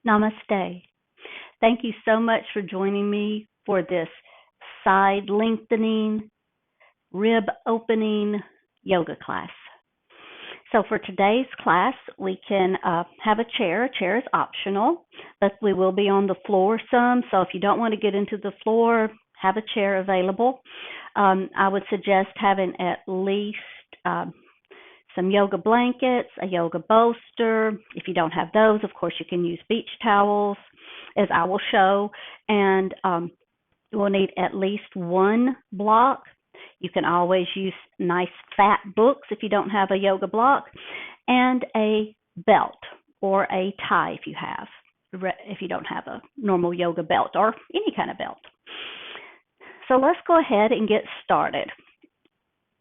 Namaste. Thank you so much for joining me for this side lengthening, rib opening yoga class. So for today's class, we can have a chair. A chair is optional, but we will be on the floor some. So if you don't want to get into the floor, have a chair available. I would suggest having at least some yoga blankets, a yoga bolster. If you don't have those, of course, you can use beach towels, as I will show. And we'll need at least one block. You can always use nice fat books if you don't have a yoga block, and a belt or a tie if you don't have a normal yoga belt or any kind of belt. So let's go ahead and get started.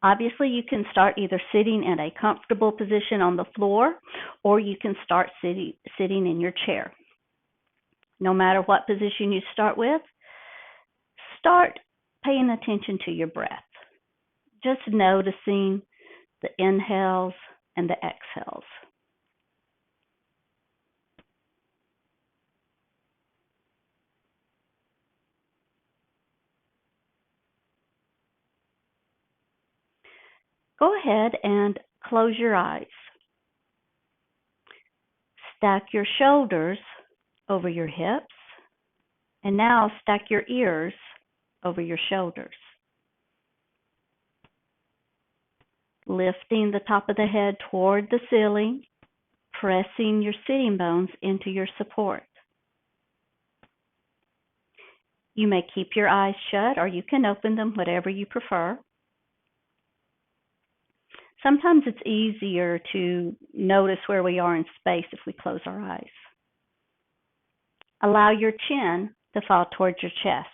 Obviously, you can start either sitting in a comfortable position on the floor, or you can start sitting in your chair. No matter what position you start with, start paying attention to your breath. Just noticing the inhales and the exhales. Go ahead and close your eyes. Stack your shoulders over your hips, and now stack your ears over your shoulders. Lifting the top of the head toward the ceiling, pressing your sitting bones into your support. You may keep your eyes shut, or you can open them, whatever you prefer. Sometimes it's easier to notice where we are in space if we close our eyes. Allow your chin to fall towards your chest.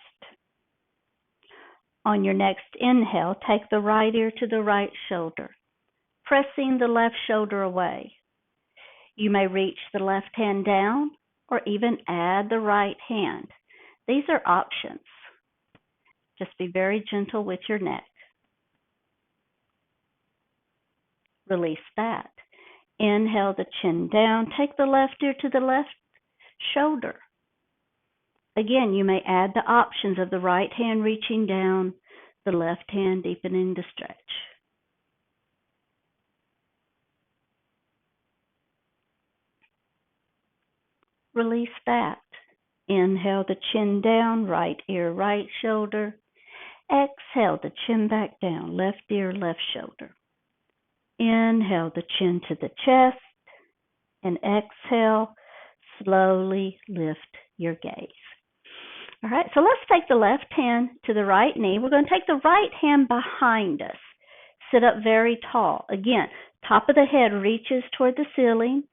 On your next inhale, take the right ear to the right shoulder, pressing the left shoulder away. You may reach the left hand down or even add the right hand. These are options. Just be very gentle with your neck. Release that. Inhale the chin down. Take the left ear to the left shoulder. Again, you may add the options of the right hand reaching down, the left hand deepening the stretch. Release that. Inhale the chin down, right ear, right shoulder. Exhale the chin back down, left ear, left shoulder. Inhale the chin to the chest, and exhale, slowly lift your gaze. All right, so let's take the left hand to the right knee. We're going to take the right hand behind us. Sit up very tall. Again, top of the head reaches toward the ceiling,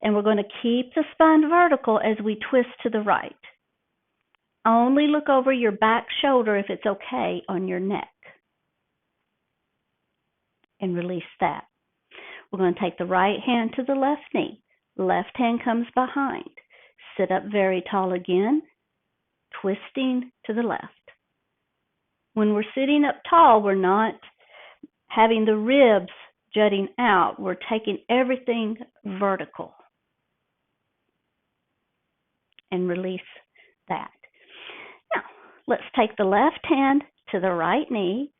and we're going to keep the spine vertical as we twist to the right. Only look over your back shoulder if it's okay on your neck. And release that. We're going to take the right hand to the left knee. Left hand comes behind. Sit up very tall again, twisting to the left. When we're sitting up tall, we're not having the ribs jutting out. We're taking everything vertical. And release that. Now, let's take the left hand to the right knee.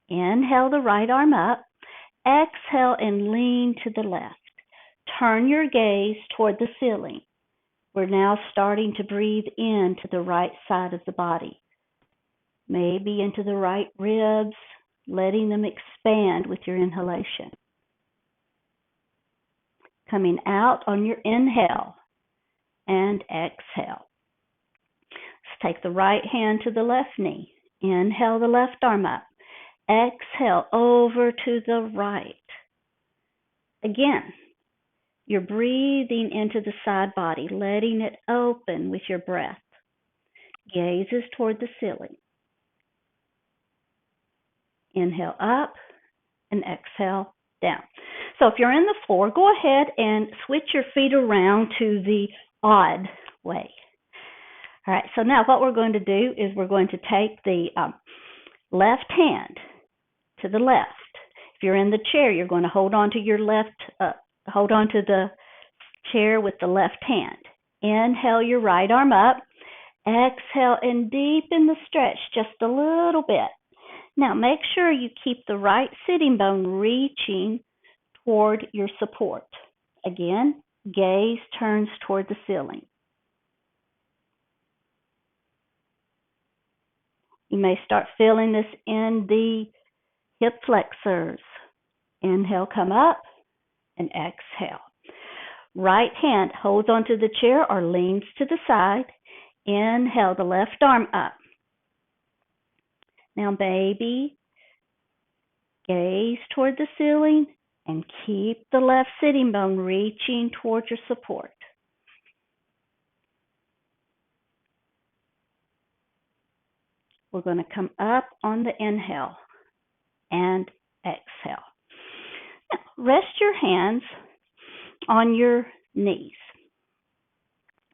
Inhale the right arm up. Exhale and lean to the left. Turn your gaze toward the ceiling. We're now starting to breathe into the right side of the body. Maybe into the right ribs, letting them expand with your inhalation. Coming out on your inhale and exhale. Let's take the right hand to the left knee. Inhale the left arm up. Exhale over to the right. Again, you're breathing into the side body, letting it open with your breath. Gazes toward the ceiling. Inhale up and exhale down. So if you're in the floor, go ahead and switch your feet around to the odd way. All right, so now what we're going to do is we're going to take the left hand to the left. If you're in the chair, you're going to hold on to your hold on to the chair with the left hand. Inhale your right arm up. Exhale and deepen the stretch just a little bit. Now make sure you keep the right sitting bone reaching toward your support. Again, gaze turns toward the ceiling. You may start feeling this in the hip flexors. Inhale, come up, and exhale. Right hand holds onto the chair or leans to the side. Inhale the left arm up. Now, baby, gaze toward the ceiling and keep the left sitting bone reaching toward your support. We're going to come up on the inhale and exhale. Now, rest your hands on your knees.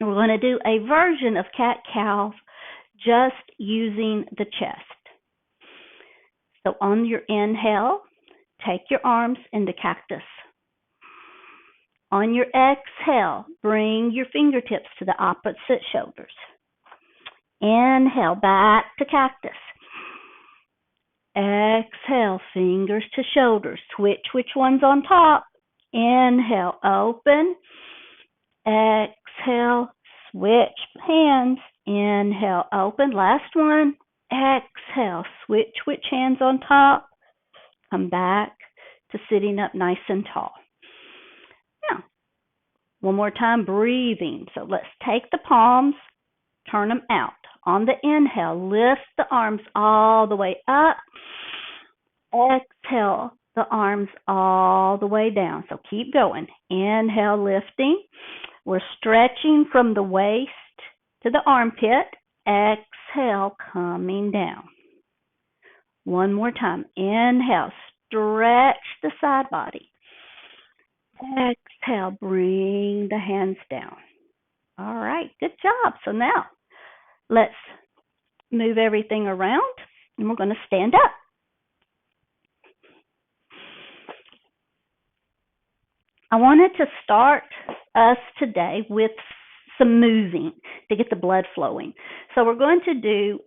We're going to do a version of cat-cow just using the chest. So on your inhale, take your arms into cactus. On your exhale, bring your fingertips to the opposite shoulders. Inhale, back to cactus. Exhale, fingers to shoulders. Switch which one's on top. Inhale, open. Exhale, switch hands. Inhale, open. Last one. Exhale, switch which hand's on top. Come back to sitting up nice and tall. Now, one more time, breathing. So let's take the palms, turn them out. On the inhale, lift the arms all the way up. Exhale, the arms all the way down. So keep going. Inhale, lifting. We're stretching from the waist to the armpit. Exhale, coming down. One more time. Inhale, stretch the side body. Exhale, bring the hands down. All right, good job. So now, let's move everything around, and we're going to stand up. I wanted to start us today with some moving to get the blood flowing. So we're going to do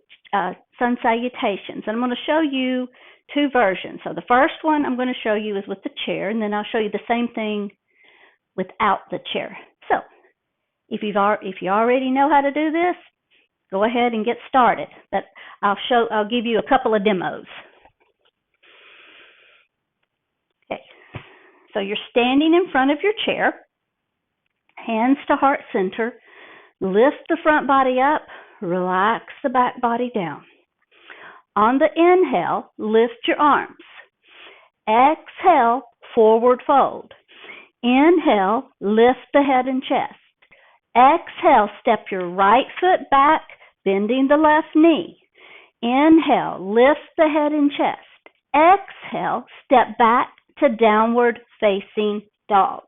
sun salutations, and I'm going to show you two versions. So the first one I'm going to show you is with the chair, and then I'll show you the same thing without the chair. So if you already know how to do this, go ahead and get started. But I'll give you a couple of demos. Okay. So you're standing in front of your chair, hands to heart center. Lift the front body up, relax the back body down. On the inhale, lift your arms. Exhale, forward fold. Inhale, lift the head and chest. Exhale, step your right foot back, bending the left knee. Inhale, lift the head and chest. Exhale, step back to downward facing dog.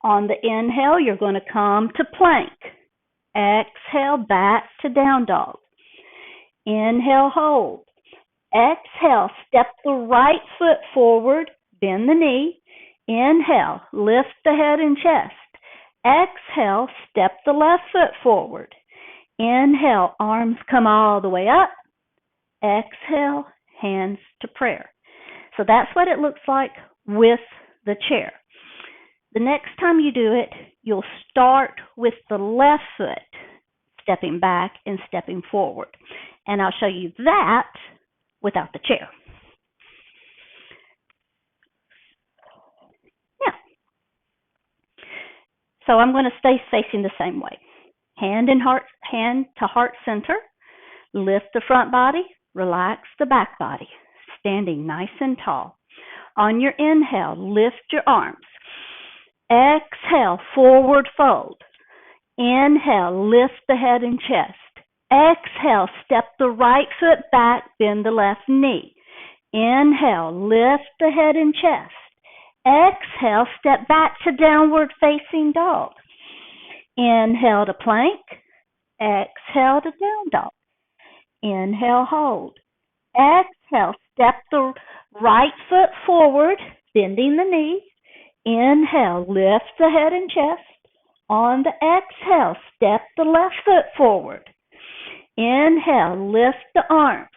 On the inhale, you're going to come to plank. Exhale, back to down dog. Inhale, hold. Exhale, step the right foot forward, bend the knee. Inhale, lift the head and chest. Exhale, step the left foot forward. Inhale, arms come all the way up. Exhale, hands to prayer. So that's what it looks like with the chair. The next time you do it, you'll start with the left foot stepping back and stepping forward. And I'll show you that without the chair. Now, so I'm going to stay facing the same way. Hand to heart center. Lift the front body, relax the back body, standing nice and tall. On your inhale, lift your arms. Exhale, forward fold. Inhale, lift the head and chest. Exhale, step the right foot back, bend the left knee. Inhale, lift the head and chest. Exhale, step back to downward facing dog. Inhale to plank. Exhale to down dog. Inhale, hold. Exhale, step the right foot forward, bending the knee. Inhale, lift the head and chest. On the exhale, step the left foot forward. Inhale, lift the arms.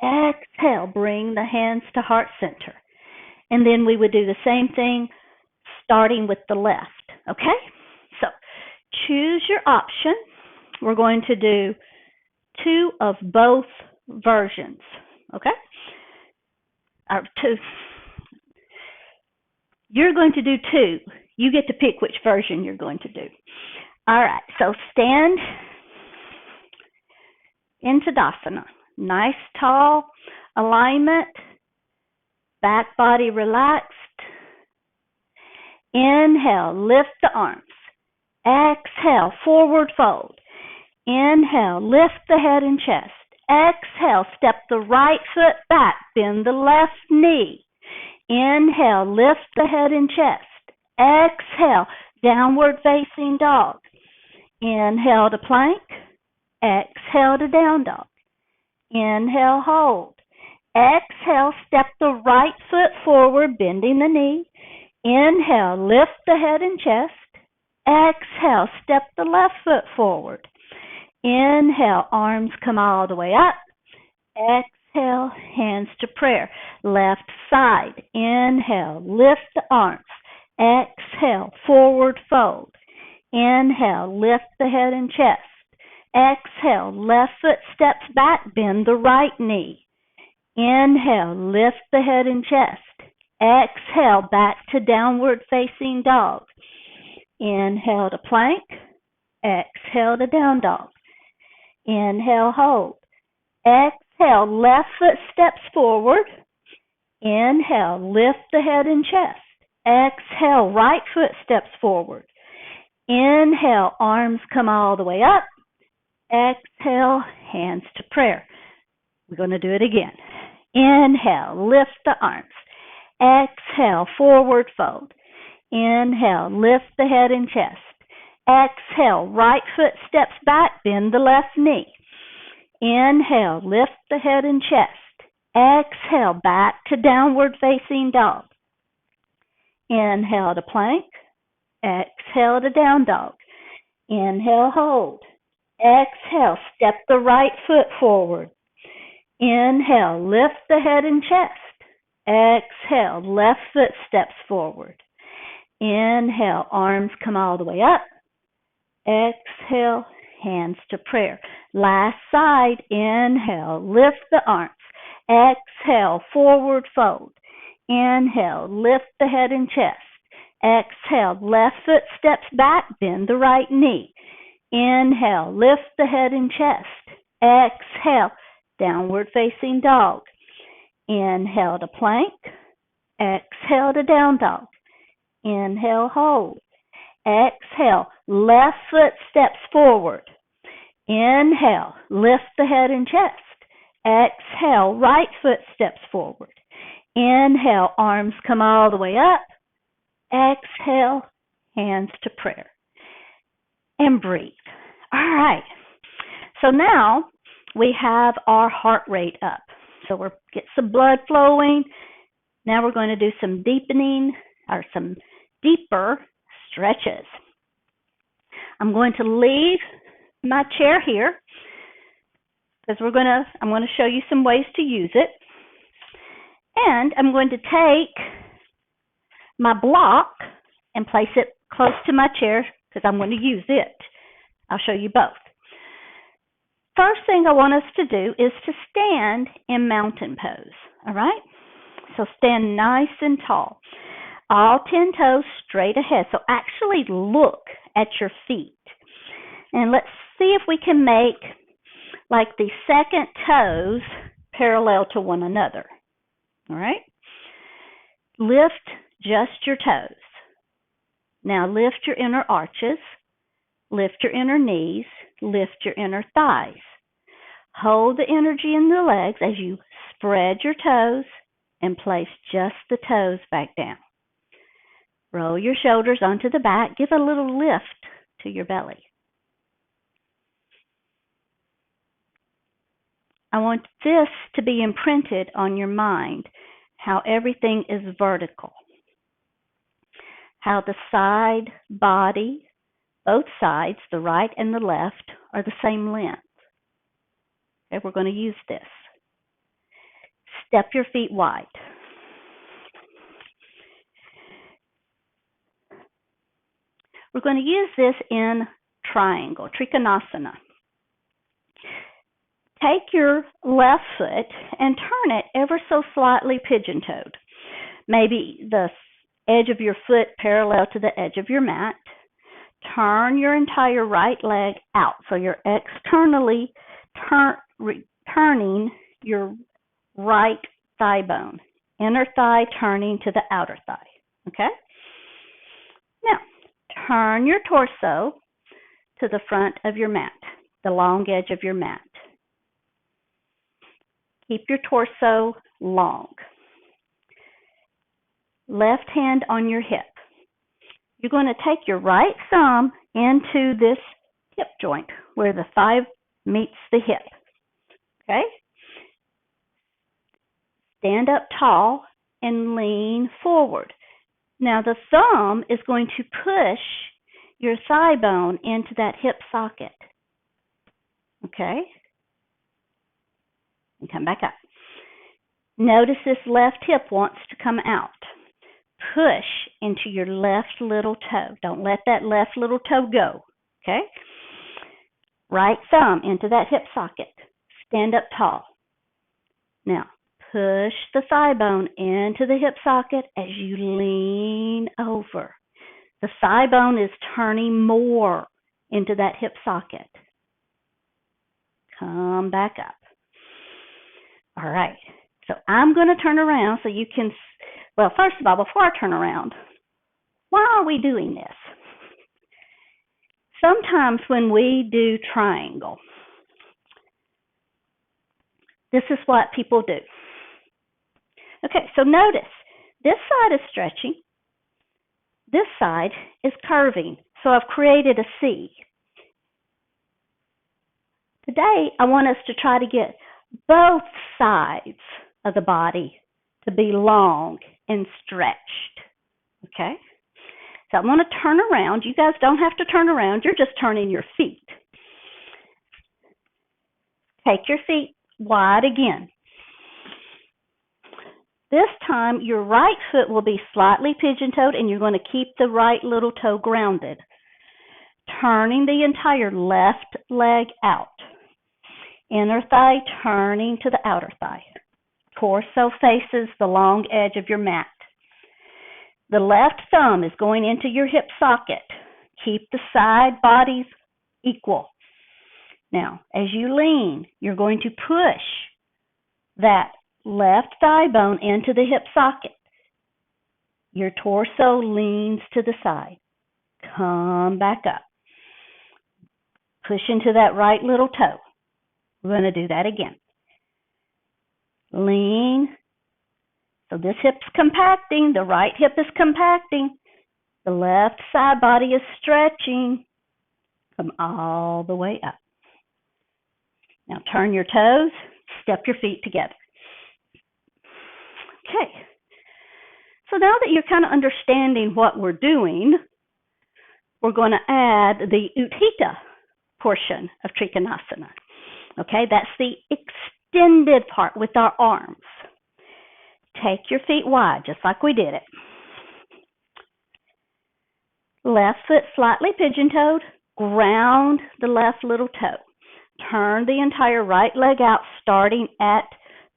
Exhale, bring the hands to heart center. And then we would do the same thing starting with the left, okay? So choose your option. We're going to do 2 of both versions, okay? Or 2. You're going to do 2. You get to pick which version you're going to do. All right, so stand in Tadasana. Nice tall alignment, back body relaxed. Inhale, lift the arms. Exhale, forward fold. Inhale, lift the head and chest. Exhale, step the right foot back, bend the left knee. Inhale, lift the head and chest. Exhale, downward facing dog. Inhale to plank. Exhale to down dog. Inhale, hold. Exhale, step the right foot forward, bending the knee. Inhale, lift the head and chest. Exhale, step the left foot forward. Inhale, arms come all the way up. Exhale, hands to prayer. Left side. Inhale, lift the arms. Exhale, forward fold. Inhale, lift the head and chest. Exhale, left foot steps back, bend the right knee. Inhale, lift the head and chest. Exhale, back to downward facing dog. Inhale to plank. Exhale to down dog. Inhale, hold. Exhale, left foot steps forward. Inhale, lift the head and chest. Exhale, right foot steps forward. Inhale, arms come all the way up. Exhale, hands to prayer. We're going to do it again. Inhale, lift the arms. Exhale, forward fold. Inhale, lift the head and chest. Exhale, right foot steps back, bend the left knee. Inhale, lift the head and chest. Exhale, back to downward facing dog. Inhale to plank. Exhale to down dog. Inhale, hold. Exhale, step the right foot forward. Inhale, lift the head and chest. Exhale, left foot steps forward. Inhale, arms come all the way up. Exhale, hands to prayer. Last side, inhale, lift the arms. Exhale, forward fold. Inhale, lift the head and chest. Exhale, left foot steps back, bend the right knee. Inhale, lift the head and chest. Exhale, downward facing dog. Inhale to plank. Exhale to down dog. Inhale, hold. Exhale, left foot steps forward. Inhale, lift the head and chest. Exhale, right foot steps forward. Inhale, arms come all the way up. Exhale, hands to prayer. And breathe. All right. So now we have our heart rate up. So we're get some blood flowing. Now we're going to do some deepening or some deeper stretches. I'm going to leave my chair here because I'm going to show you some ways to use it. And I'm going to take my block and place it close to my chair because I'm going to use it. I'll show you both. First thing I want us to do is to stand in mountain pose, all right? So stand nice and tall. All 10 toes straight ahead. So actually look at your feet. And let's see if we can make like the second toes parallel to one another, all right? Lift just your toes. Now lift your inner arches. Lift your inner knees. Lift your inner thighs. Hold the energy in the legs as you spread your toes and place just the toes back down. Roll your shoulders onto the back. Give a little lift to your belly. I want this to be imprinted on your mind, how everything is vertical, how the side body Both sides, the right and the left, are the same length. Okay, we're going to use this. Step your feet wide. We're going to use this in triangle, Trikonasana. Take your left foot and turn it ever so slightly pigeon-toed. Maybe the edge of your foot parallel to the edge of your mat. Turn your entire right leg out. So you're externally turning your right thigh bone. Inner thigh turning to the outer thigh. Okay? Now, turn your torso to the front of your mat, the long edge of your mat. Keep your torso long. Left hand on your hip. You're going to take your right thumb into this hip joint where the thigh meets the hip. Okay? Stand up tall and lean forward. Now the thumb is going to push your thigh bone into that hip socket. Okay? And come back up. Notice this left hip wants to come out. Push into your left little toe. Don't let that left little toe go. Okay? Right thumb into that hip socket. Stand up tall. Now, push the thigh bone into the hip socket as you lean over. The thigh bone is turning more into that hip socket. Come back up. All right. So I'm going to turn around so you can, well, first of all, before I turn around, why are we doing this? Sometimes when we do triangle, this is what people do. Okay, so notice, this side is stretching. This side is curving. So I've created a C. Today, I want us to try to get both sides of the body to be long and stretched. Okay? So I want to turn around. You guys don't have to turn around. You're just turning your feet. Take your feet wide again. This time, your right foot will be slightly pigeon-toed, and you're going to keep the right little toe grounded. Turning the entire left leg out. Inner thigh turning to the outer thigh. Torso faces the long edge of your mat. The left thumb is going into your hip socket. Keep the side bodies equal. Now, as you lean, you're going to push that left thigh bone into the hip socket. Your torso leans to the side. Come back up. Push into that right little toe. We're going to do that again. Lean. So this hip's compacting. The right hip is compacting. The left side body is stretching. Come all the way up. Now turn your toes. Step your feet together. Okay. So now that you're kind of understanding what we're doing, we're going to add the Utthita portion of Trikonasana. Okay, that's the extended part with our arms. Take your feet wide, just like we did it. Left foot slightly pigeon-toed. Ground the left little toe. Turn the entire right leg out, starting at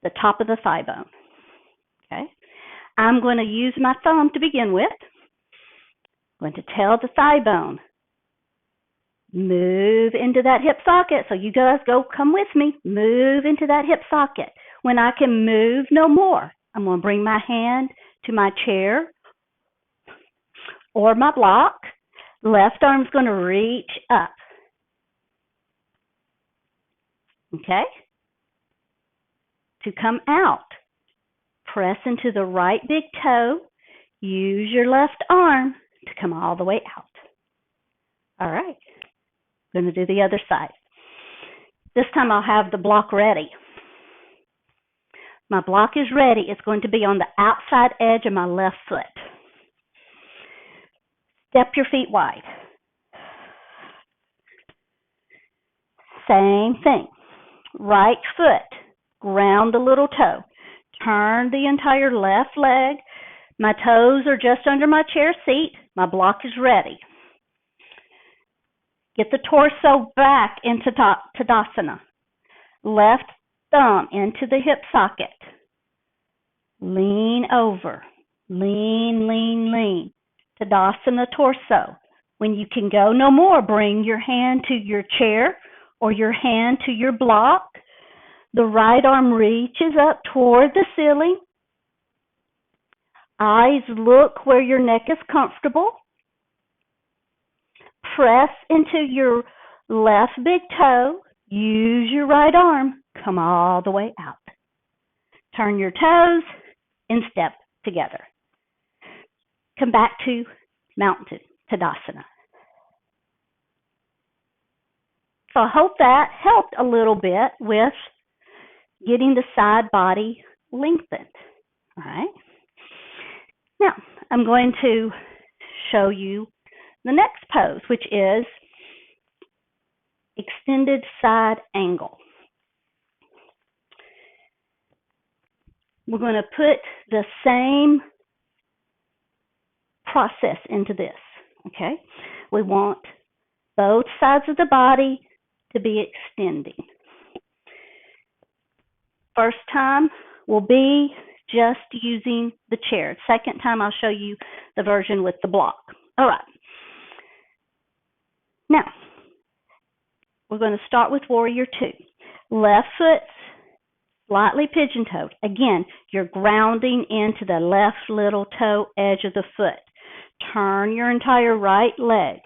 the top of the thigh bone. Okay, I'm going to use my thumb to begin with. I'm going to tell the thigh bone. Move into that hip socket. So you guys come with me. Move into that hip socket. When I can move no more, I'm going to bring my hand to my chair or my block. Left arm's going to reach up. Okay? To come out, press into the right big toe. Use your left arm to come all the way out. All right. I'm going to do the other side. This time I'll have the block ready. My block is ready. It's going to be on the outside edge of my left foot. Step your feet wide. Same thing. Right foot, ground the little toe. Turn the entire left leg. My toes are just under my chair seat. My block is ready. Get the torso back into Tadasana. Left thumb into the hip socket. Lean over. Lean, lean, lean. Tadasana torso. When you can go no more, bring your hand to your chair or your hand to your block. The right arm reaches up toward the ceiling. Eyes look where your neck is comfortable. Press into your left big toe. Use your right arm. Come all the way out. Turn your toes and step together. Come back to Mountain Tadasana. So I hope that helped a little bit with getting the side body lengthened. All right. Now, I'm going to show you the next pose, which is extended side angle. We're going to put the same process into this, okay? We want both sides of the body to be extending. First time will be just using the chair. Second time I'll show you the version with the block. All right. Now, we're going to start with Warrior Two. Left foot slightly pigeon-toed. Again, you're grounding into the left little toe edge of the foot. Turn your entire right leg.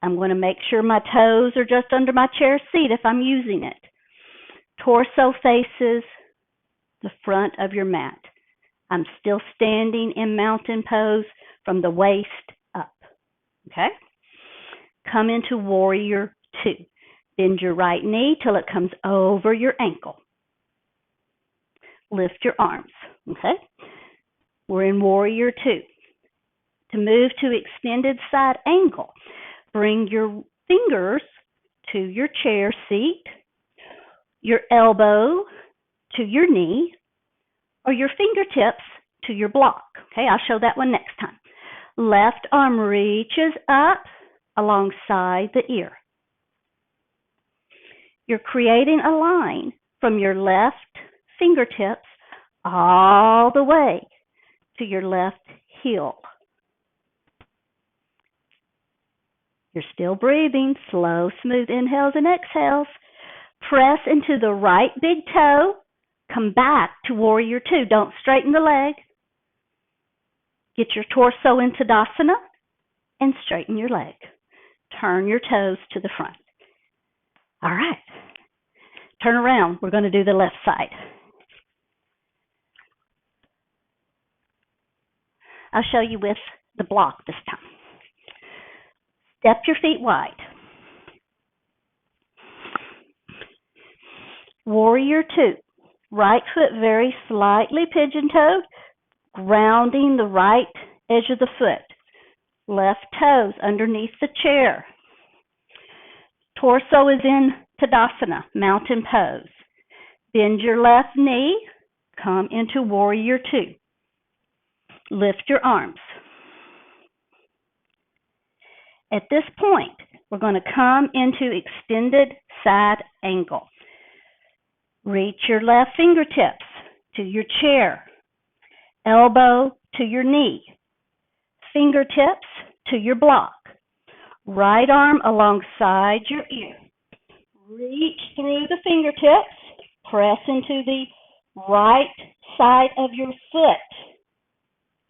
I'm going to make sure my toes are just under my chair seat if I'm using it. Torso faces the front of your mat. I'm still standing in mountain pose from the waist up. Okay? Come into Warrior Two. Bend your right knee till it comes over your ankle. Lift your arms. Okay? We're in Warrior Two. To move to extended side angle, bring your fingers to your chair seat, your elbow to your knee, or your fingertips to your block. Okay, I'll show that one next time. Left arm reaches up alongside the ear. You're creating a line from your left fingertips all the way to your left heel. You're still breathing. Slow, smooth inhales and exhales. Press into the right big toe. Come back to Warrior Two. Don't straighten the leg. Get your torso into Tadasana and straighten your leg. Turn your toes to the front. All right. Turn around. We're going to do the left side. I'll show you with the block this time. Step your feet wide. Warrior Two. Right foot very slightly pigeon-toed, grounding the right edge of the foot. Left toes underneath the chair. Torso is in Tadasana, mountain pose. Bend your left knee. Come into Warrior Two. Lift your arms. At this point, we're going to come into extended side angle. Reach your left fingertips to your chair, elbow to your knee, fingertips to your block, right arm alongside your ear. Reach through the fingertips, press into the right side of your foot.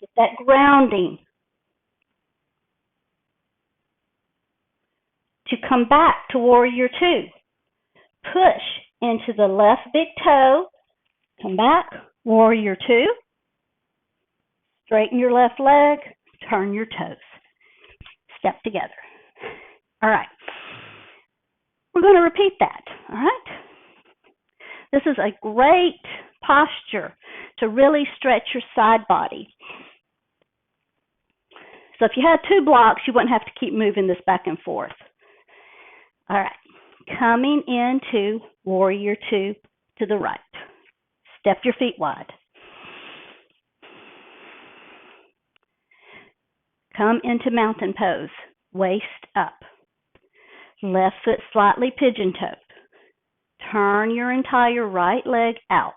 Get that grounding. To come back to Warrior Two, push into the left big toe, come back, Warrior Two, straighten your left leg, turn your toes, step together. All right, we're going to repeat that, all right? This is a great posture to really stretch your side body. So if you had two blocks, you wouldn't have to keep moving this back and forth. All right, coming into warrior two to the right. Step your feet wide. Come into mountain pose, waist up. Left foot slightly pigeon-toed. Turn your entire right leg out.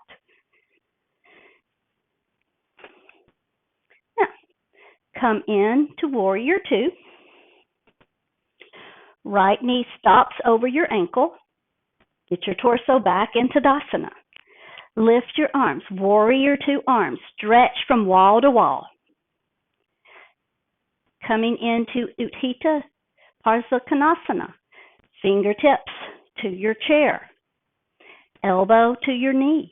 Now, come in to warrior two. Right knee stops over your ankle. Get your torso back into Tadasana. Lift your arms, warrior two arms, stretch from wall to wall. Coming into Utthita Parsvakonasana. Fingertips to your chair. Elbow to your knee.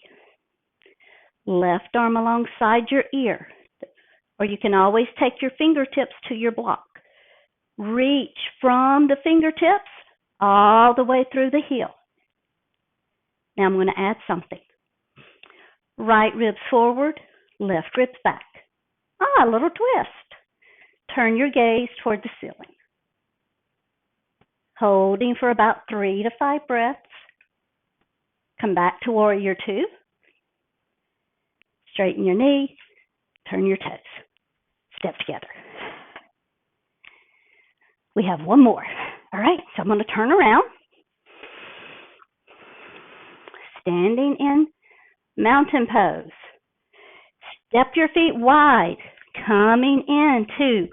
Left arm alongside your ear. Or you can always take your fingertips to your block. Reach from the fingertips all the way through the heel. Now I'm going to add something. Right ribs forward, left ribs back. A little twist. Turn your gaze toward the ceiling. Holding for about 3 to 5 breaths. Come back to warrior two. Straighten your knee. Turn your toes. Step together. We have one more. All right, so I'm going to turn around. Standing in mountain pose. Step your feet wide. Coming into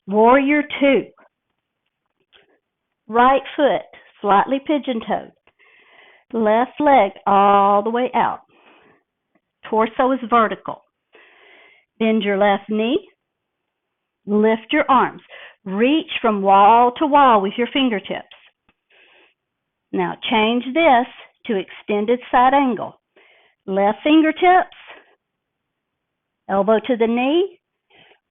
warrior two. Right foot slightly pigeon-toed. Left leg all the way out. Torso is vertical. Bend your left knee. Lift your arms. Reach from wall to wall with your fingertips. Now change this to extended side angle. Left fingertips. Elbow to the knee.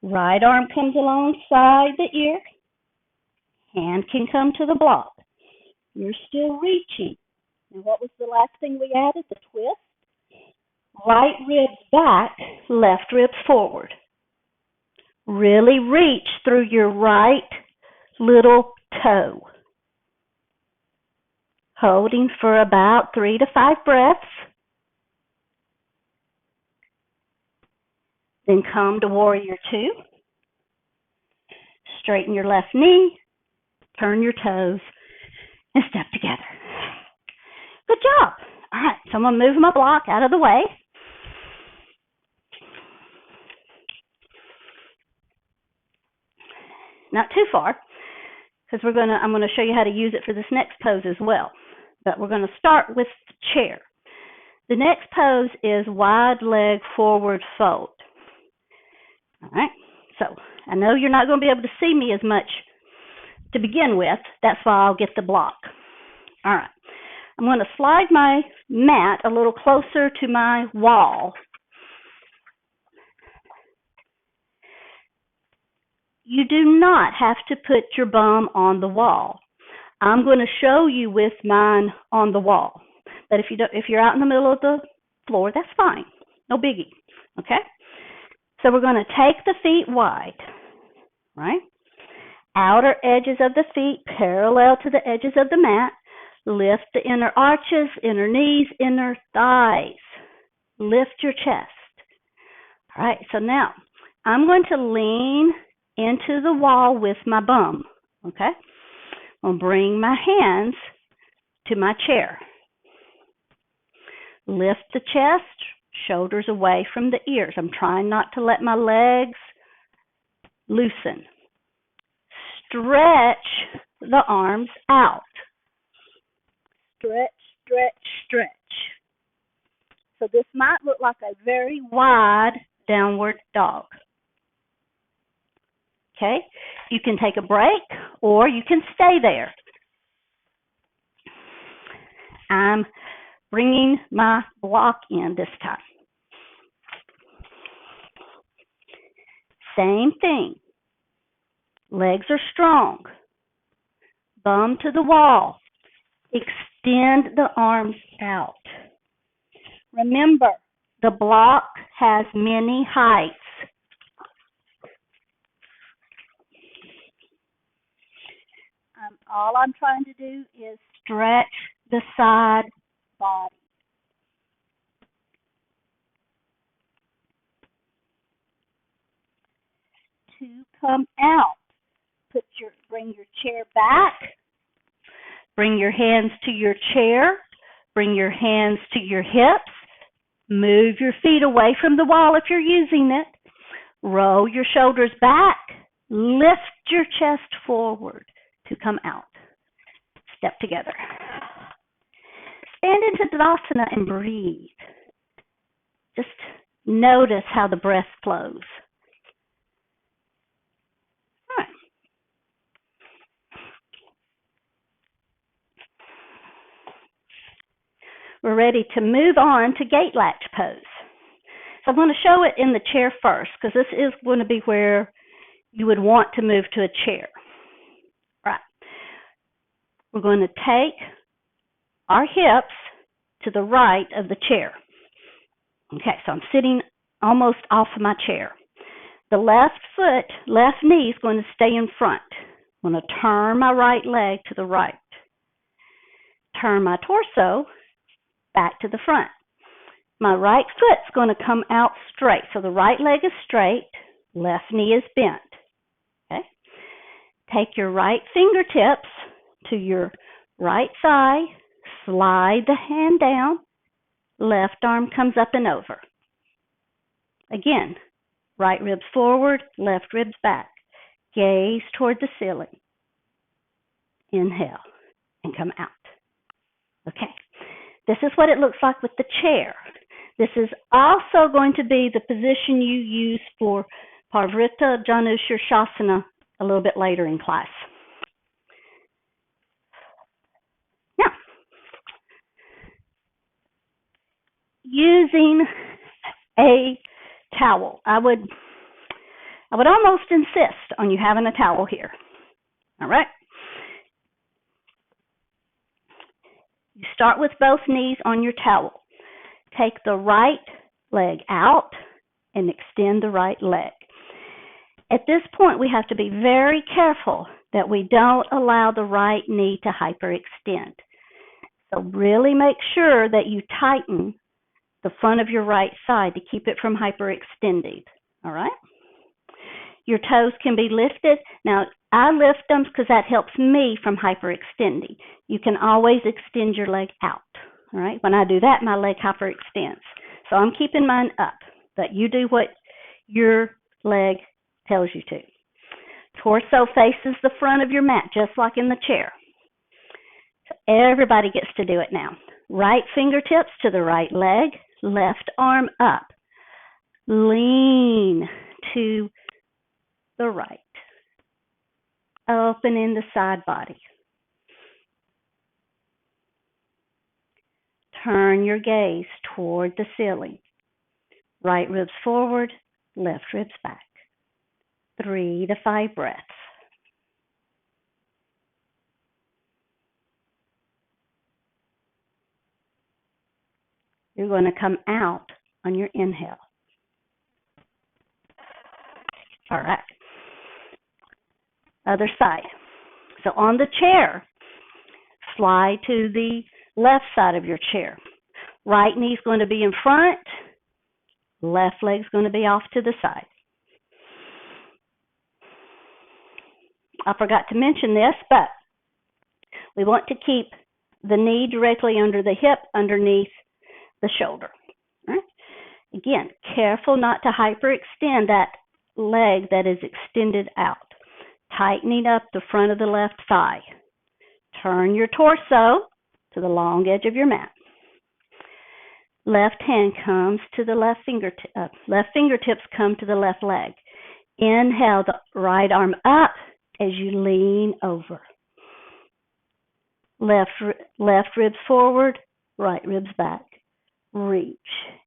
Right arm comes alongside the ear. Hand can come to the block. You're still reaching. And what was the last thing we added? The twist. Right ribs back, left ribs forward. Really reach through your right little toe. Holding for about 3 to 5 breaths. Then come to warrior two. Straighten your left knee. Turn your toes and step together. Good job. All right, so I'm going to move my block out of the way. Not too far, because I'm going to show you how to use it for this next pose as well. But we're going to start with the chair. The next pose is wide leg forward fold. All right, so I know you're not going to be able to see me as much to begin with. That's why I'll get the block. All right, I'm going to slide my mat a little closer to my wall. You do not have to put your bum on the wall. I'm going to show you with mine on the wall. But if you're out in the middle of the floor, that's fine. No biggie. Okay? So we're going to take the feet wide, right? Outer edges of the feet parallel to the edges of the mat. Lift the inner arches, inner knees, inner thighs. Lift your chest. All right, so now I'm going to lean into the wall with my bum, okay? I'll bring my hands to my chair. Lift the chest, shoulders away from the ears. I'm trying not to let my legs loosen. Stretch the arms out. Stretch, stretch, stretch. So this might look like a very wide downward dog. Okay? You can take a break or you can stay there. I'm bringing my block in this time. Same thing. Legs are strong. Bum to the wall. Extend the arms out. Remember, the block has many heights. All I'm trying to do is stretch the side body. To come out, bring your chair back. Bring your hands to your chair. Bring your hands to your hips. Move your feet away from the wall if you're using it. Roll your shoulders back. Lift your chest forward to come out. Step together. Stand into Tadasana and breathe. Just notice how the breath flows. All right. We're ready to move on to gate latch pose. So I'm going to show it in the chair first because this is going to be where you would want to move to a chair. All right. We're going to take our hips to the right of the chair. Okay, so I'm sitting almost off of my chair. The left knee is going to stay in front. I'm going to turn my right leg to the right. Turn my torso back to the front. My right foot's going to come out straight. So the right leg is straight, left knee is bent. Okay? Take your right fingertips to your right thigh, slide the hand down, left arm comes up and over. Again, right ribs forward, left ribs back. Gaze toward the ceiling. Inhale and come out. Okay. This is what it looks like with the chair. This is also going to be the position you use for Parivrtta Janushirshasana a little bit later in class. Now, using a towel, I would almost insist on you having a towel here. All right? You start with both knees on your towel. Take the right leg out and extend the right leg. At this point, we have to be very careful that we don't allow the right knee to hyperextend. So really make sure that you tighten the front of your right side to keep it from hyperextending. All right? Your toes can be lifted. Now, I lift them because that helps me from hyperextending. You can always extend your leg out. All right? When I do that, my leg hyperextends. So I'm keeping mine up, but you do what your leg tells you to. Torso faces the front of your mat, just like in the chair. So everybody gets to do it now. Right fingertips to the right leg, left arm up. Lean to the right. Opening the side body. Turn your gaze toward the ceiling. Right ribs forward, left ribs back. 3 to 5 breaths. You're going to come out on your inhale. All right. Other side. So on the chair, slide to the left side of your chair. Right knee's going to be in front. Left leg's going to be off to the side. I forgot to mention this, but we want to keep the knee directly under the hip, underneath the shoulder. Right? Again, careful not to hyperextend that leg that is extended out. Tightening up the front of the left thigh. Turn your torso to the long edge of your mat. Left hand comes to the left fingertip. Left fingertips come to the left leg. Inhale the right arm up as you lean over. Left ribs forward, right ribs back. Reach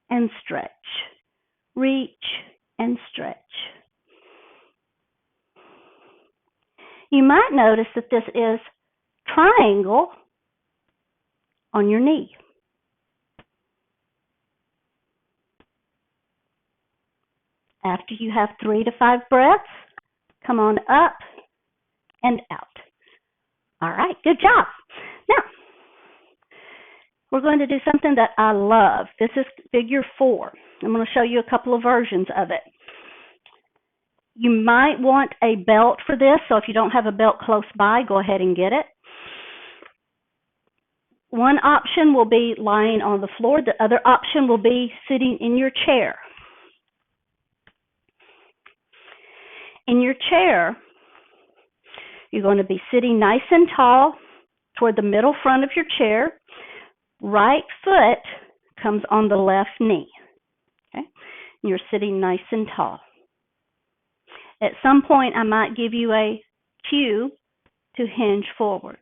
and stretch. Reach and stretch. You might notice that this is triangle on your knee. After you have 3 to 5 breaths, come on up and out. All right, good job. Now, we're going to do something that I love. This is figure 4. I'm going to show you a couple of versions of it. You might want a belt for this, so if you don't have a belt close by, go ahead and get it. One option will be lying on the floor. The other option will be sitting in your chair. In your chair, you're going to be sitting nice and tall toward the middle front of your chair. Right foot comes on the left knee. Okay? And you're sitting nice and tall. At some point, I might give you a cue to hinge forward.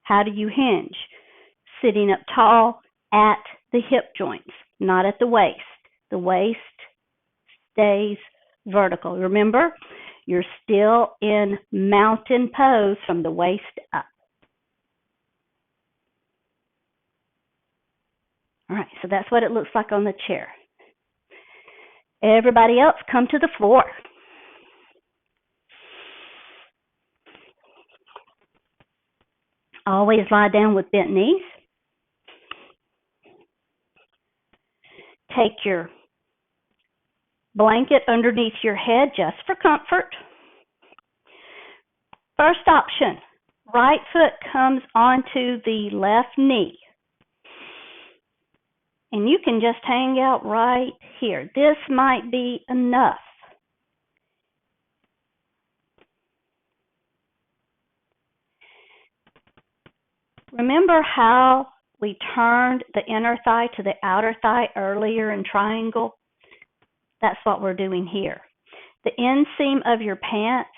How do you hinge? Sitting up tall at the hip joints, not at the waist. The waist stays vertical. Remember, you're still in mountain pose from the waist up. All right, so that's what it looks like on the chair. Everybody else, come to the floor. Always lie down with bent knees. Take your blanket underneath your head just for comfort. First option, right foot comes onto the left knee. And you can just hang out right here. This might be enough. Remember how we turned the inner thigh to the outer thigh earlier in triangle? That's what we're doing here. The inseam of your pants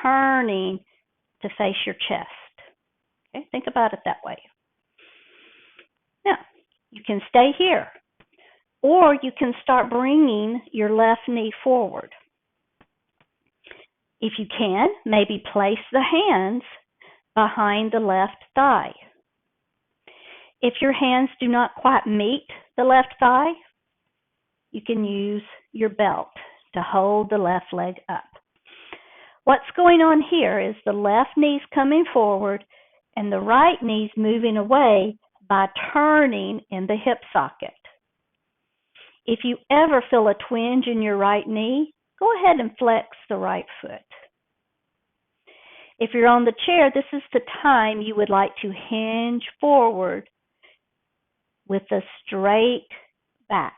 turning to face your chest. Okay, think about it that way. Now, you can stay here, or you can start bringing your left knee forward. If you can, maybe place the hands behind the left thigh. If your hands do not quite meet the left thigh, you can use your belt to hold the left leg up. What's going on here is the left knee's coming forward and the right knee's moving away by turning in the hip socket. If you ever feel a twinge in your right knee, go ahead and flex the right foot. If you're on the chair, this is the time you would like to hinge forward with a straight back.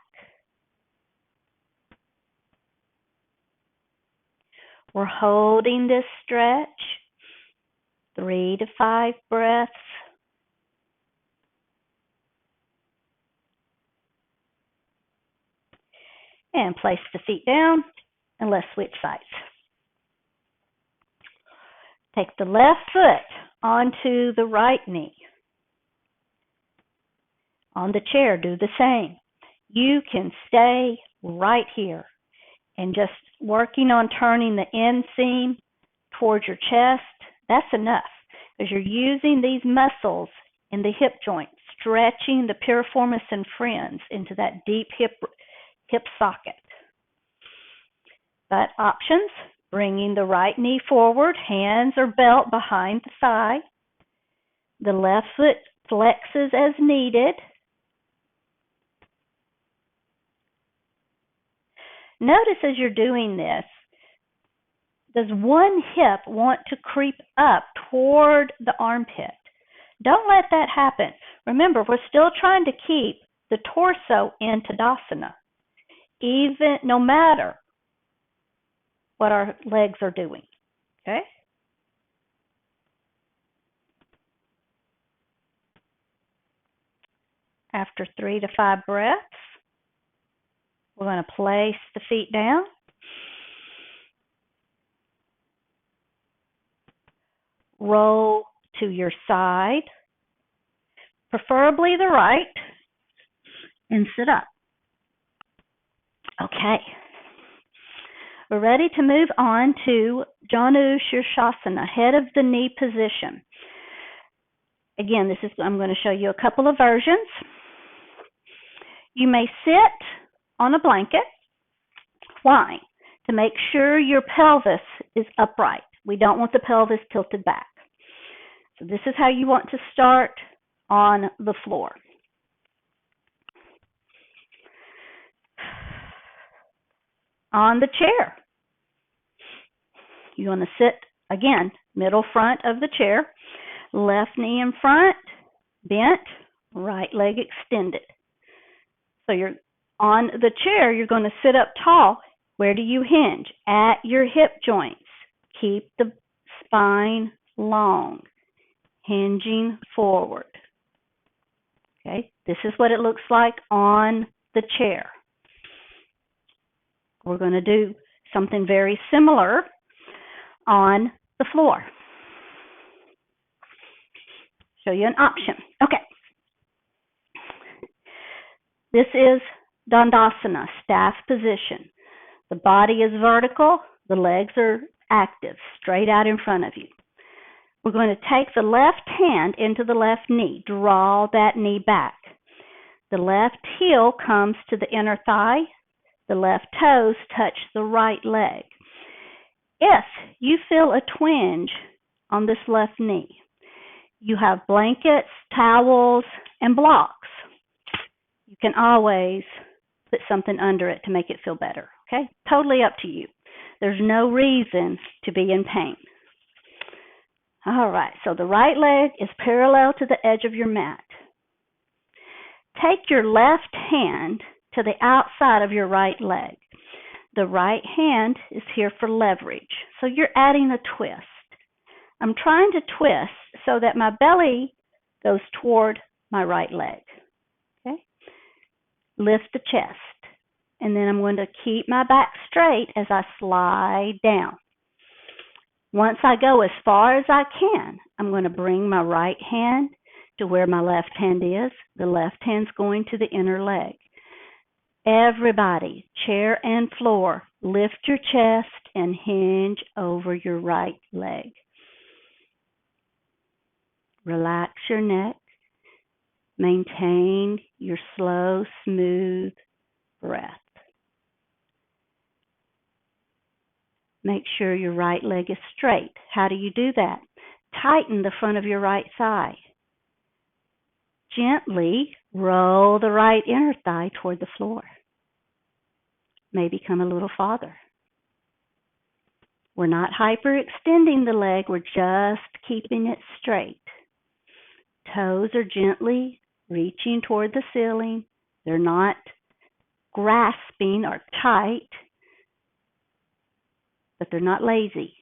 We're holding this stretch, 3 to 5 breaths. And place the feet down, and let's switch sides. Take the left foot onto the right knee. On the chair, do the same. You can stay right here and just working on turning the inseam towards your chest. That's enough, because you're using these muscles in the hip joint, stretching the piriformis and friends into that deep hip socket. But options, bringing the right knee forward, hands or belt behind the thigh. The left foot flexes as needed. Notice as you're doing this, does one hip want to creep up toward the armpit? Don't let that happen. Remember, we're still trying to keep the torso in Tadasana, even no matter what our legs are doing. Okay? After 3 to 5 breaths, we're going to place the feet down. Roll to your side, preferably the right, and sit up. Okay. We're ready to move on to Janu Shirshasana, head of the knee position. Again, I'm going to show you a couple of versions. You may sit on a blanket. Why? To make sure your pelvis is upright. We don't want the pelvis tilted back. So this is how you want to start on the floor. On the chair, you're going to sit, again, middle front of the chair, left knee in front, bent, right leg extended. So you're on the chair, you're going to sit up tall. Where do you hinge? At your hip joints. Keep the spine long, hinging forward. Okay, this is what it looks like on the chair. We're going to do something very similar on the floor. Show you an option. Okay. This is Dandasana, staff position. The body is vertical, the legs are active, straight out in front of you. We're going to take the left hand into the left knee, draw that knee back. The left heel comes to the inner thigh, the left toes touch the right leg. If you feel a twinge on this left knee, you have blankets, towels, and blocks. You can always put something under it to make it feel better, okay? Totally up to you. There's no reason to be in pain. All right, so the right leg is parallel to the edge of your mat. Take your left hand to the outside of your right leg. The right hand is here for leverage, so you're adding a twist. I'm trying to twist so that my belly goes toward my right leg. Okay? Lift the chest, and then I'm going to keep my back straight as I slide down. Once I go as far as I can, I'm going to bring my right hand to where my left hand is. The left hand's going to the inner leg. Everybody, chair and floor, lift your chest and hinge over your right leg. Relax your neck. Maintain your slow, smooth breath. Make sure your right leg is straight. How do you do that? Tighten the front of your right thigh. Gently roll the right inner thigh toward the floor. Maybe come a little farther. We're not hyperextending the leg, we're just keeping it straight. Toes are gently reaching toward the ceiling. They're not grasping or tight, but they're not lazy.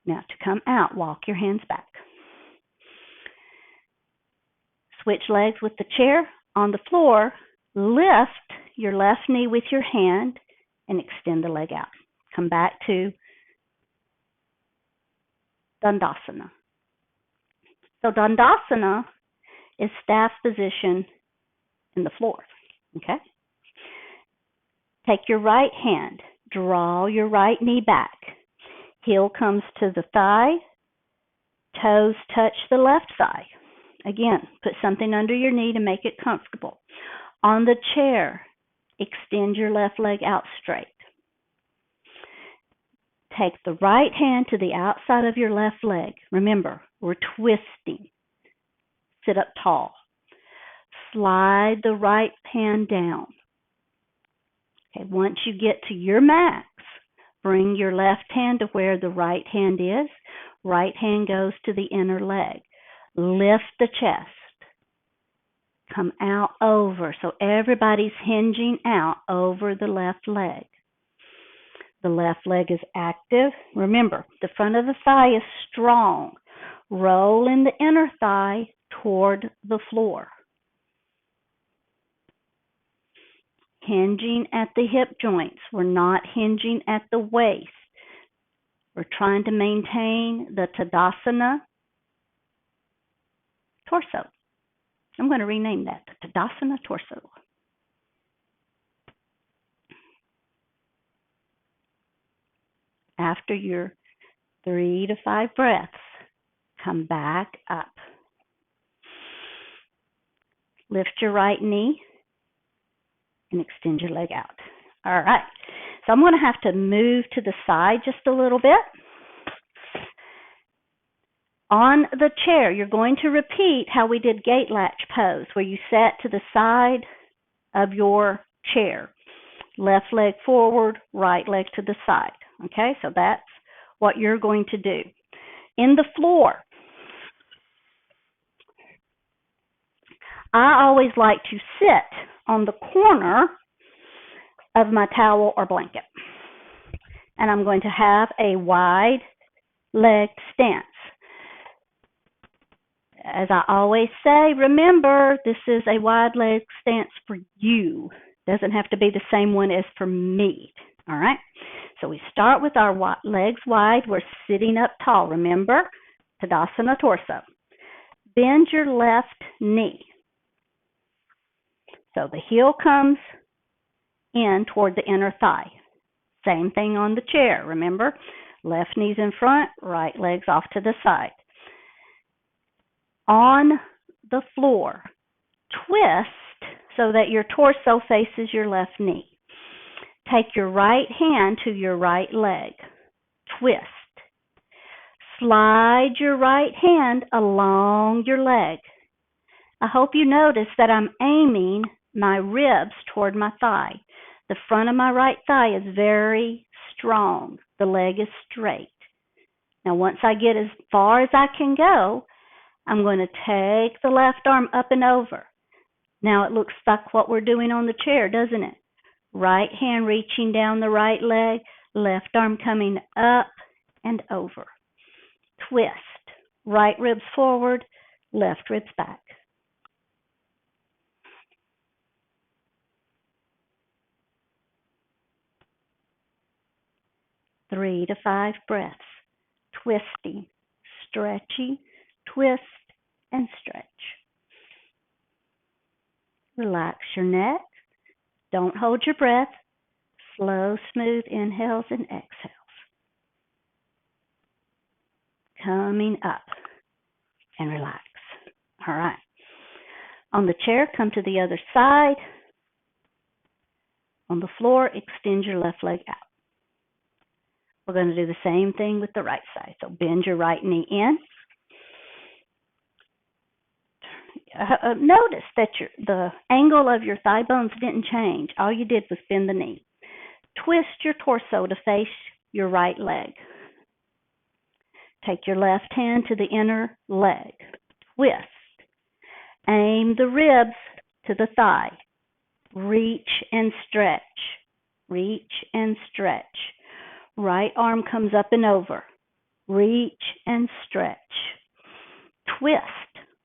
Now to come out, walk your hands back. Switch legs with the chair. On the floor, lift your left knee with your hand and extend the leg out. Come back to Dandasana. So Dandasana is staff position in the floor. Okay? Take your right hand, draw your right knee back. Heel comes to the thigh, toes touch the left thigh. Again, put something under your knee to make it comfortable. On the chair, extend your left leg out straight. Take the right hand to the outside of your left leg. Remember, we're twisting. Sit up tall. Slide the right hand down. Okay, once you get to your max, bring your left hand to where the right hand is. Right hand goes to the inner leg. Lift the chest. Come out over. So everybody's hinging out over the left leg. The left leg is active. Remember, the front of the thigh is strong. Roll in the inner thigh toward the floor. Hinging at the hip joints. We're not hinging at the waist. We're trying to maintain the Tadasana torso. I'm going to rename that the Tadasana torso. After your 3 to 5 breaths, come back up. Lift your right knee and extend your leg out. All right. So I'm going to have to move to the side just a little bit. On the chair, you're going to repeat how we did gate latch pose, where you sat to the side of your chair. Left leg forward, right leg to the side. Okay, so that's what you're going to do. In the floor, I always like to sit on the corner of my towel or blanket. And I'm going to have a wide leg stance. As I always say, remember, this is a wide leg stance for you. Doesn't have to be the same one as for me. All right? So we start with our legs wide. We're sitting up tall. Remember, Tadasana torso. Bend your left knee. So the heel comes in toward the inner thigh. Same thing on the chair. Remember, left knee's in front, right leg's off to the side. On the floor, twist so that your torso faces your left knee. Take your right hand to your right leg. Twist. Slide your right hand along your leg. I hope you notice that I'm aiming my ribs toward my thigh. The front of my right thigh is very strong. The leg is straight. Now, once I get as far as I can go, I'm going to take the left arm up and over. Now, it looks like what we're doing on the chair, doesn't it? Right hand reaching down the right leg, left arm coming up and over. Twist. Right ribs forward, left ribs back. Three to 5 breaths. Twisting, stretching, twist, and stretch. Relax your neck. Don't hold your breath. Slow, smooth inhales and exhales. Coming up and relax. All right. On the chair, come to the other side. On the floor, extend your left leg out. We're going to do the same thing with the right side. So bend your right knee in. Notice that the angle of your thigh bones didn't change. All you did was bend the knee. Twist your torso to face your right leg. Take your left hand to the inner leg. Twist. Aim the ribs to the thigh. Reach and stretch. Reach and stretch. Right arm comes up and over. Reach and stretch. Twist.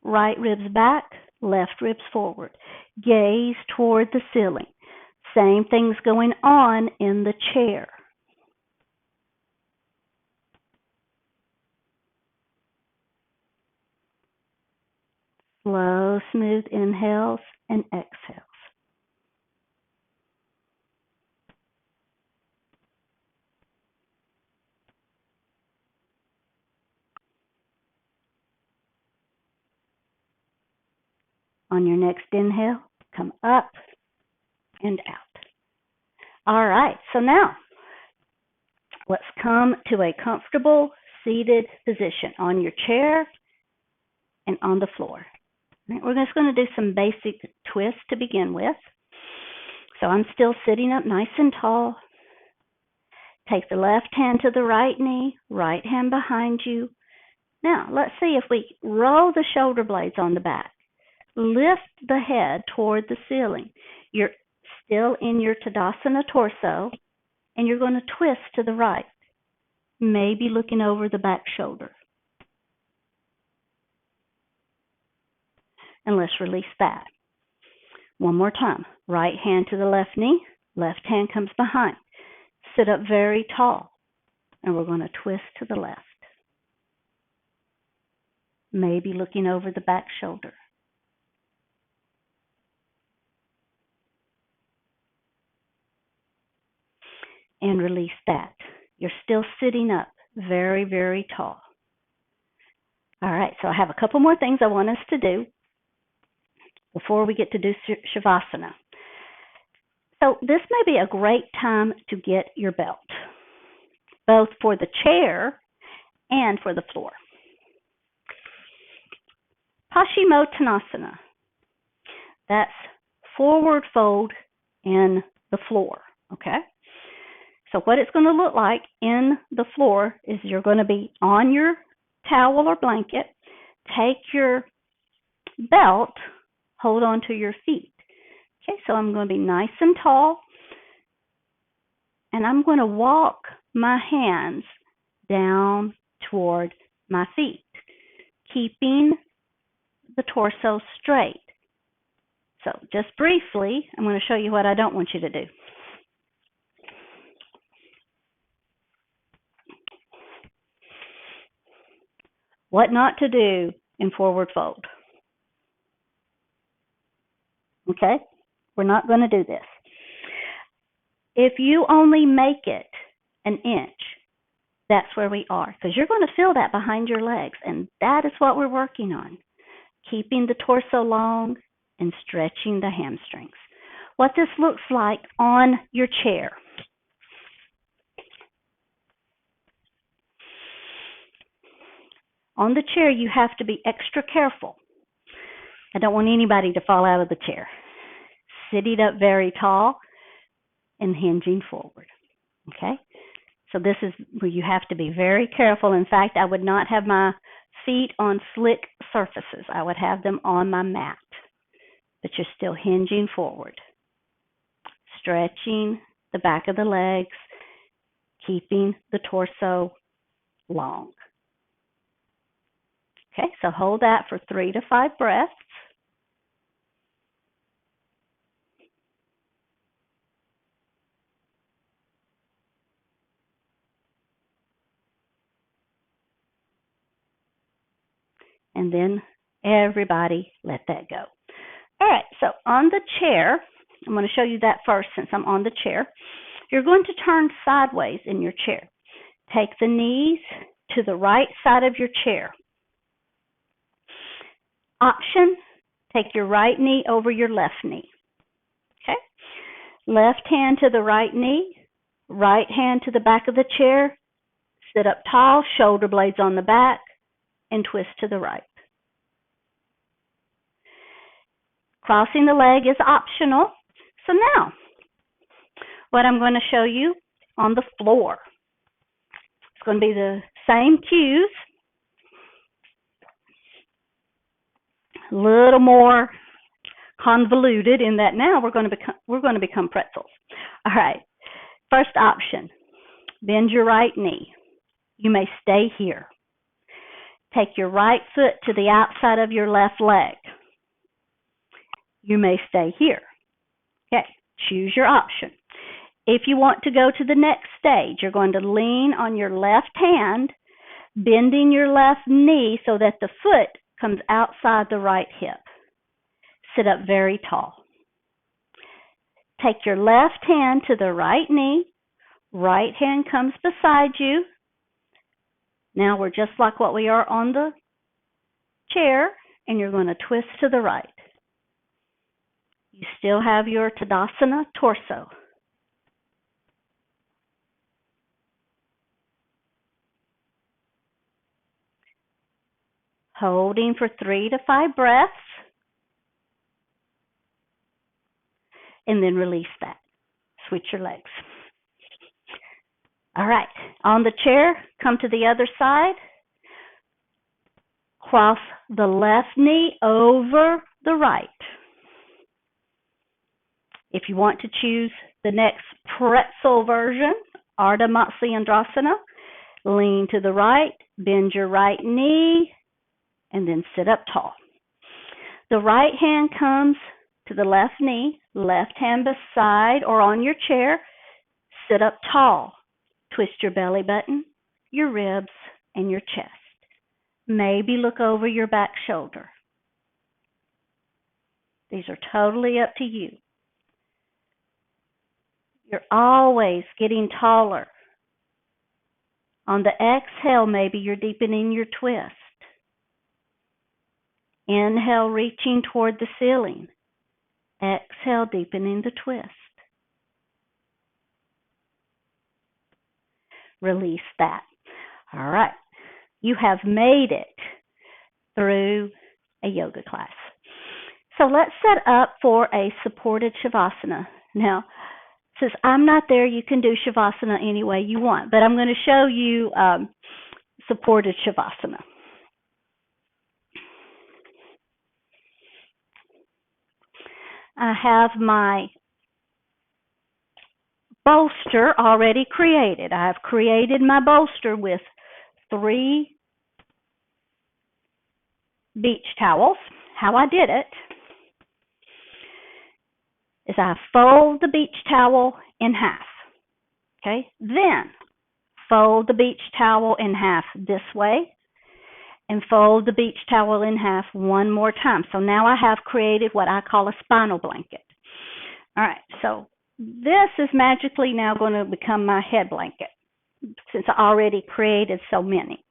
Right ribs back, left ribs forward. Gaze toward the ceiling. Same thing's going on in the chair. Slow, smooth inhales and exhales. On your next inhale, come up and out. All right, so now let's come to a comfortable seated position on your chair and on the floor. Right, we're just going to do some basic twists to begin with. So I'm still sitting up nice and tall. Take the left hand to the right knee, right hand behind you. Now, let's see if we roll the shoulder blades on the back. Lift the head toward the ceiling. You're still in your Tadasana torso, and you're going to twist to the right, maybe looking over the back shoulder. And let's release that. One more time. Right hand to the left knee, left hand comes behind. Sit up very tall, and we're going to twist to the left, maybe looking over the back shoulder. And release that. You're still sitting up very, very tall. All right, so I have a couple more things I want us to do before we get to do Shavasana. So this may be a great time to get your belt, both for the chair and for the floor. Paschimottanasana. That's forward fold in the floor, okay? So what it's going to look like in the floor is you're going to be on your towel or blanket, take your belt, hold on to your feet. Okay, so I'm going to be nice and tall, and I'm going to walk my hands down toward my feet, keeping the torso straight. So just briefly, I'm going to show you what I don't want you to do. What not to do in forward fold. Okay? We're not going to do this. If you only make it an inch, that's where we are, because you're going to feel that behind your legs, and that is what we're working on, keeping the torso long and stretching the hamstrings. What this looks like on your chair. On the chair, you have to be extra careful. I don't want anybody to fall out of the chair. Sitting up very tall and hinging forward. Okay? So this is where you have to be very careful. In fact, I would not have my feet on slick surfaces. I would have them on my mat. But you're still hinging forward. Stretching the back of the legs, keeping the torso long. Okay, so hold that for 3 to 5 breaths. And then everybody let that go. All right, so on the chair, I'm going to show you that first since I'm on the chair. You're going to turn sideways in your chair. Take the knees to the right side of your chair. Option, take your right knee over your left knee. Okay? Left hand to the right knee, right hand to the back of the chair. Sit up tall, shoulder blades on the back, and twist to the right. Crossing the leg is optional. So now, what I'm going to show you on the floor. It's going to be the same cues. A little more convoluted in that now we're going to become pretzels. All right. First option, bend your right knee. You may stay here. Take your right foot to the outside of your left leg. You may stay here. Okay, choose your option. If you want to go to the next stage, you're going to lean on your left hand, bending your left knee so that the foot comes outside the right hip. Sit up very tall. Take your left hand to the right knee. Right hand comes beside you. Now we're just like what we are on the chair, and you're going to twist to the right. You still have your Tadasana torso. Holding for 3 to 5 breaths. And then release that. Switch your legs. All right. On the chair, come to the other side. Cross the left knee over the right. If you want to choose the next pretzel version, Ardha Matsyendrasana, lean to the right, bend your right knee, and then sit up tall. The right hand comes to the left knee, left hand beside or on your chair. Sit up tall. Twist your belly button, your ribs, and your chest. Maybe look over your back shoulder. These are totally up to you. You're always getting taller. On the exhale, maybe you're deepening your twist. Inhale, reaching toward the ceiling. Exhale, deepening the twist. Release that. All right. You have made it through a yoga class. So let's set up for a supported Shavasana. Now, since I'm not there, you can do Shavasana any way you want, but I'm going to show you supported Shavasana. I have my bolster already created. I've created my bolster with 3 beach towels. How I did it is I fold the beach towel in half. Okay? Then fold the beach towel in half this way and fold the beach towel in half one more time. So now I have created what I call a spinal blanket. All right, so this is magically now going to become my head blanket since I already created so many.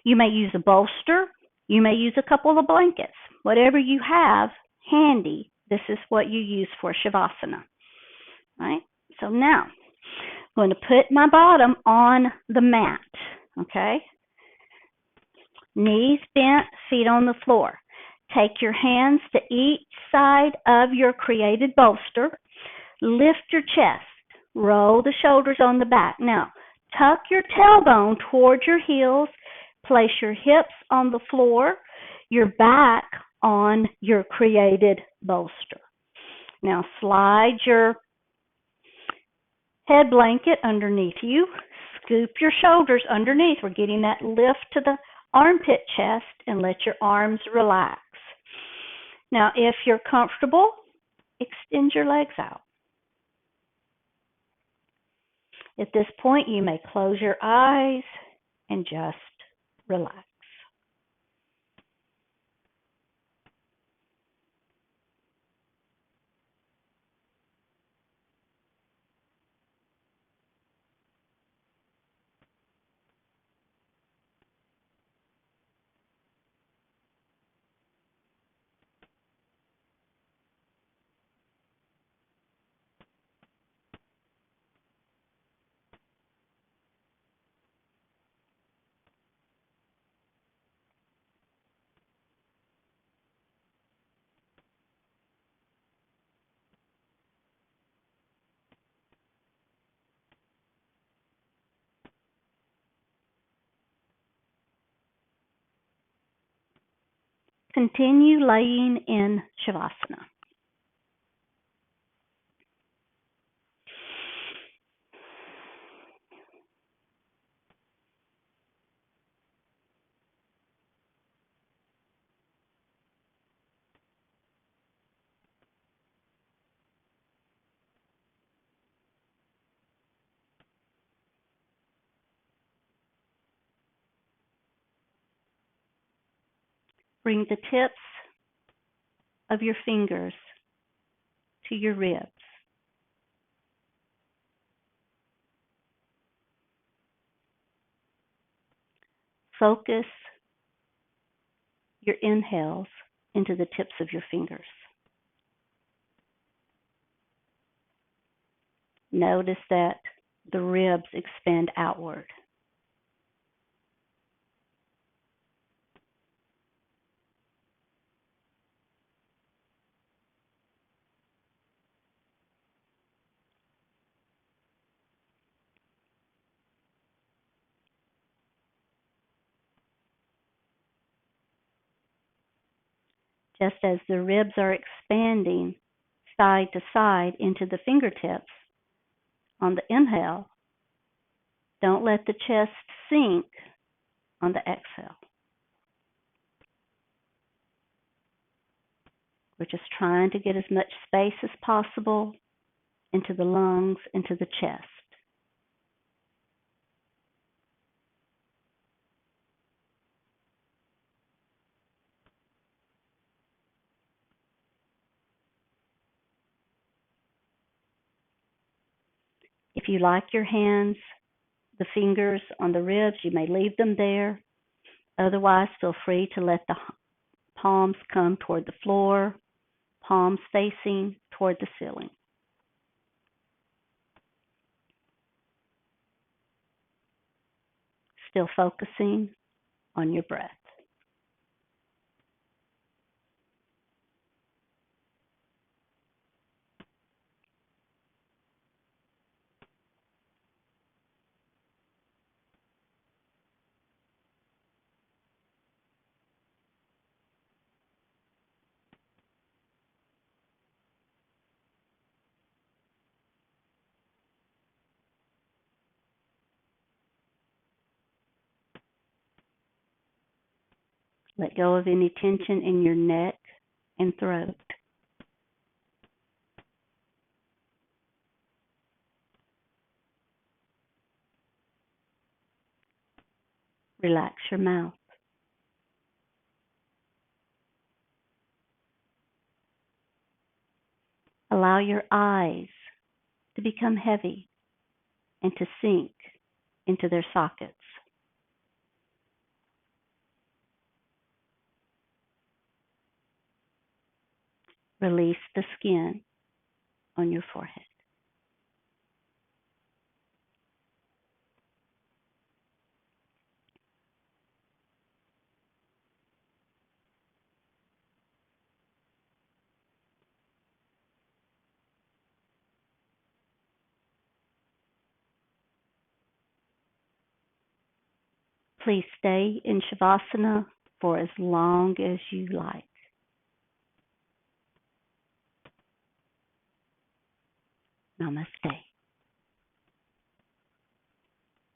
You may use a bolster. You may use a couple of blankets. Whatever you have handy, this is what you use for Shavasana. All right, so now I'm going to put my bottom on the mat, okay? Knees bent, feet on the floor. Take your hands to each side of your created bolster. Lift your chest. Roll the shoulders on the back. Now, tuck your tailbone towards your heels. Place your hips on the floor, your back on your created bolster. Now, slide your head blanket underneath you. Scoop your shoulders underneath. We're getting that lift to the armpit chest, and let your arms relax. Now, if you're comfortable, extend your legs out. At this point, you may close your eyes and just relax. Continue laying in Shavasana. Bring the tips of your fingers to your ribs. Focus your inhales into the tips of your fingers. Notice that the ribs expand outward. Just as the ribs are expanding side to side into the fingertips on the inhale, don't let the chest sink on the exhale. We're just trying to get as much space as possible into the lungs, into the chest. If you like your hands, the fingers on the ribs, you may leave them there. Otherwise, feel free to let the palms come toward the floor, palms facing toward the ceiling. Still focusing on your breath. Let go of any tension in your neck and throat. Relax your mouth. Allow your eyes to become heavy and to sink into their sockets. Release the skin on your forehead. Please stay in Shavasana for as long as you like. Namaste.